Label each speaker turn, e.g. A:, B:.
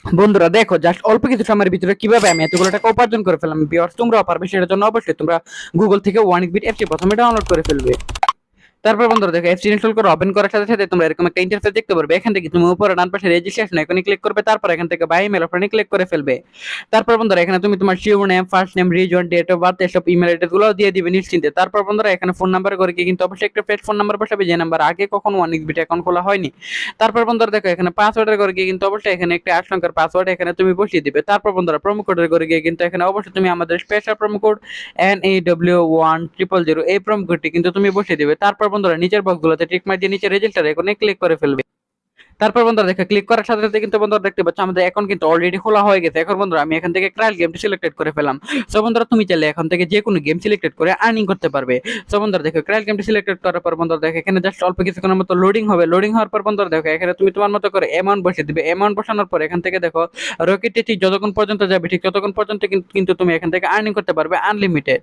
A: বন্ধুরা দেখো জাস্ট অল্প কিছু সময়ের ভিতরে কিভাবে আমি এতগুলো টাকা উপার্জন করে ফেললাম। ভিউয়ার্স তোমরাও পারবে, সেটার জন্য অবশ্যই তোমরা গুগল থেকে ওয়ানিকবিট অ্যাপটি প্রথমে ডাউনলোড করে ফেলবে। তারপর বন্ধুরা দেখো অ্যাপস ইনস্টল করে ওপেন করার সাথে সাথে তোমরা এরকম একটা ইন্টারফেস দেখতে পারবে। এখান থেকে তুমি উপরে ডান পাশে রেজিস্ট্রেশন আইকনে ক্লিক করবে, তারপর এখান থেকে বাই ইমেল অপশনে ক্লিক করে ফেলবে। তারপর বন্ধুরা এখানে তুমি তোমার surname, first name, reason, date of birth, এসব ইমেল অ্যাড্রেস গুলো দিয়ে দিবে নিশ্চিন্তে। তারপর বন্ধুরা এখানে ফোন নাম্বার করে কি কিন্তু অবশ্যই একটা ফ্রেশ ফোন নাম্বার বসাবে, যে নাম্বার আগে কখনো ওয়ানিকবিট অ্যাকাউন্ট খোলা হয়নি। তারপর বন্ধুরা দেখো এখানে পাসওয়ার্ডের করে গিয়ে কিন্তু অবশ্যই এখানে একটা 8 সংখ্যার পাসওয়ার্ড এখানে তুমি বসিয়ে দিবে। তারপর বন্ধুরা প্রোমো কোডের করে গিয়ে কিন্তু এখানে অবশ্যই তুমি আমাদের স্পেশাল প্রোমো কোড NAW1000 এই প্রোমো কোডটি কিন্তু তুমি বসিয়ে দিবে। তারপর বন্ধুরা নিচের বক্সগুলোতে টিক মার্ক দিয়ে নিচে রেজিস্টার আইকনে ক্লিক করে ফেলবে। তারপর বন্ধুরা দেখো ক্লিক করার সাথে সাথে কিন্তু বন্ধুরা দেখতে পাচ্ছ আমাদের অ্যাকাউন্ট কিন্তু অলরেডি খোলা হয়ে গেছে। এখন বন্ধুরা আমি এখান থেকে ট্রায়াল গেমটি সিলেক্টেড করে ফেলাম। সো বন্ধুরা তুমি চাইলে এখন থেকে যে কোনো গেম সিলেক্টেড করে আর্নিং করতে পারবে। সো বন্ধুরা দেখো ট্রায়াল গেমটি সিলেক্টেড করার পর বন্ধুরা দেখো এখানে জাস্ট অল্প কিছুক্ষণের মতো লোডিং হবে। লোডিং হওয়ার পর বন্ধুরা দেখো এখানে তুমি তোমার মতো করে অ্যামাউন্ট বসিয়ে দিবে। অ্যামাউন্ট বসানোর পর এখান থেকে দেখো রকেটটি ঠিক যতক্ষণ পর্যন্ত যাবে ঠিক ততক্ষণ পর্যন্ত কিন্তু তুমি এখান থেকে আর্নিং করতে পারবে আনলিমিটেড।